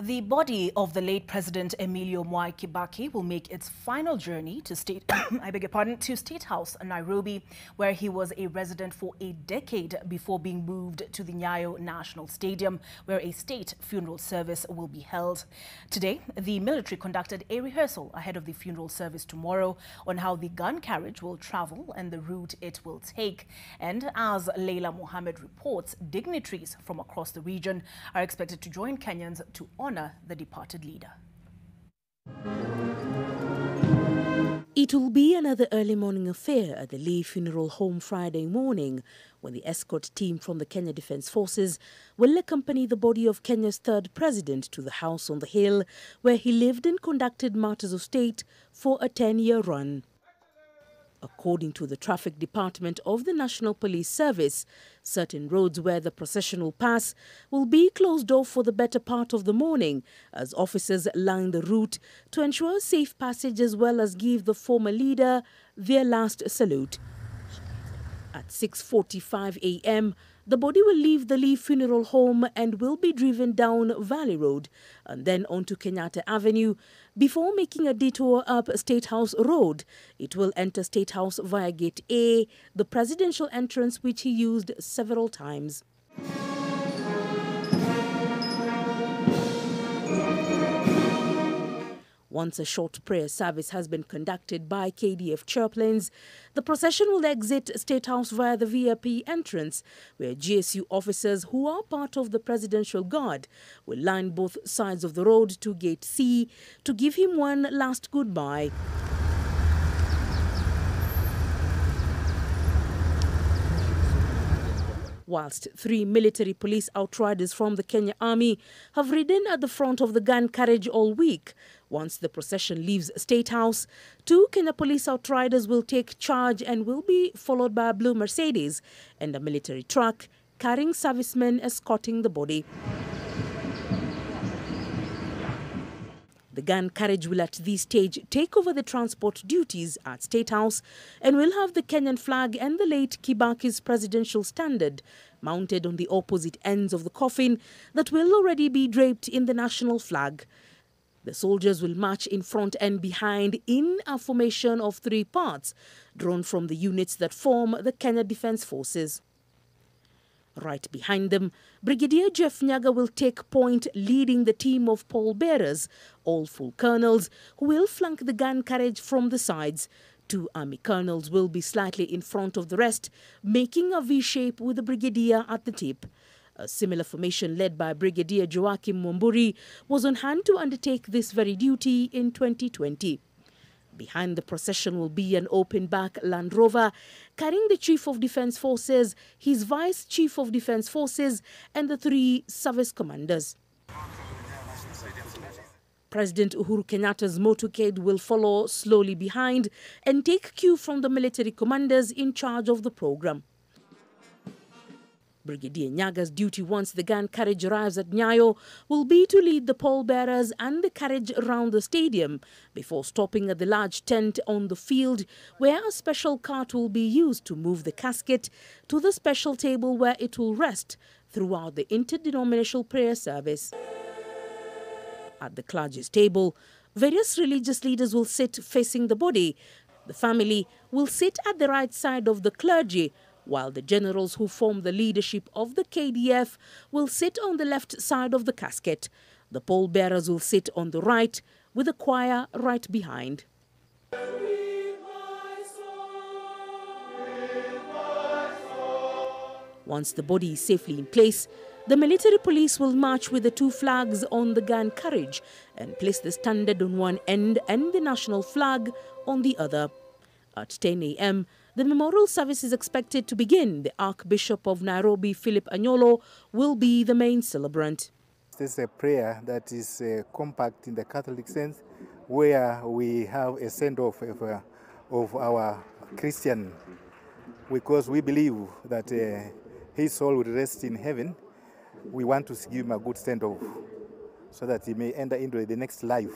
The body of the late President Emilio Mwai Kibaki will make its final journey to State House in Nairobi, where he was a resident for a decade before being moved to the Nyayo National Stadium, where a state funeral service will be held. Today, the military conducted a rehearsal ahead of the funeral service tomorrow on how the gun carriage will travel and the route it will take. And as Leila Mohammed reports, dignitaries from across the region are expected to join Kenyans to honor the departed leader. It will be another early morning affair at the Lee Funeral Home Friday morning, when the escort team from the Kenya Defence Forces will accompany the body of Kenya's third president to the house on the hill, where he lived and conducted matters of state for a 10-year run. According to the Traffic Department of the National Police Service, certain roads where the procession will pass will be closed off for the better part of the morning as officers line the route to ensure safe passage as well as give the former leader their last salute. At 6:45 a.m., the body will leave the Lee Funeral Home and will be driven down Valley Road and then onto Kenyatta Avenue before making a detour up State House Road. It will enter State House via Gate A, the presidential entrance which he used several times. Once a short prayer service has been conducted by KDF chaplains, the procession will exit State House via the VIP entrance, where GSU officers who are part of the Presidential Guard will line both sides of the road to Gate C to give him one last goodbye. Whilst 3 military police outriders from the Kenya Army have ridden at the front of the gun carriage all week. Once the procession leaves State House, 2 Kenya police outriders will take charge and will be followed by a blue Mercedes and a military truck carrying servicemen escorting the body. The gun carriage will at this stage take over the transport duties at State House and will have the Kenyan flag and the late Kibaki's presidential standard mounted on the opposite ends of the coffin that will already be draped in the national flag. The soldiers will march in front and behind in a formation of 3 parts drawn from the units that form the Kenya Defence Forces. Right behind them, Brigadier Jeff Nyaga will take point leading the team of pallbearers, all full colonels, who will flank the gun carriage from the sides. 2 army colonels will be slightly in front of the rest, making a V-shape with the brigadier at the tip. A similar formation led by Brigadier Joachim Mwamburi was on hand to undertake this very duty in 2020. Behind the procession will be an open-back Land Rover carrying the Chief of Defence Forces, his Vice Chief of Defence Forces and the 3 service commanders. President Uhuru Kenyatta's motorcade will follow slowly behind and take cue from the military commanders in charge of the program. Brigadier Nyaga's duty once the gun carriage arrives at Nyayo will be to lead the pallbearers and the carriage around the stadium before stopping at the large tent on the field, where a special cart will be used to move the casket to the special table where it will rest throughout the interdenominational prayer service. At the clergy's table, various religious leaders will sit facing the body. The family will sit at the right side of the clergy, while the generals who form the leadership of the KDF will sit on the left side of the casket. The pallbearers will sit on the right, with the choir right behind. Once the body is safely in place, the military police will march with the 2 flags on the gun carriage and place the standard on one end and the national flag on the other. At 10 a.m., the memorial service is expected to begin. The Archbishop of Nairobi, Philip Anyolo, will be the main celebrant. This is a prayer that is compact in the Catholic sense, where we have a send-off of our Christian, because we believe that his soul will rest in heaven. We want to give him a good send-off so that he may enter into the next life.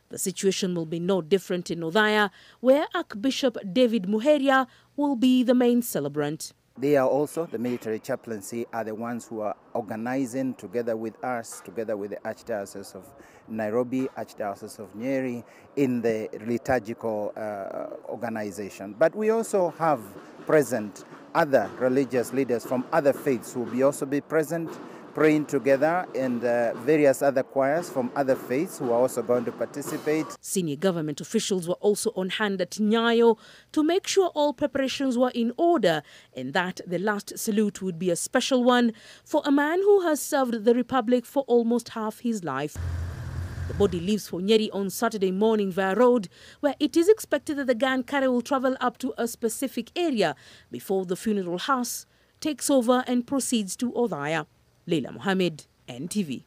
The situation will be no different in Othaya, where Archbishop David Muheria will be the main celebrant. They are also, the military chaplaincy are the ones who are organizing together with us, together with the Archdiocese of Nairobi, Archdiocese of Nyeri, in the liturgical organization. But we also have present other religious leaders from other faiths who will also be present, praying together, and various other choirs from other faiths who are also going to participate. Senior government officials were also on hand at Nyayo to make sure all preparations were in order and that the last salute would be a special one for a man who has served the Republic for almost half his life. The body leaves for Nyeri on Saturday morning via road, where it is expected that the gun carrier will travel up to a specific area before the funeral hearse takes over and proceeds to Othaya. Leila Mohammed, NTV.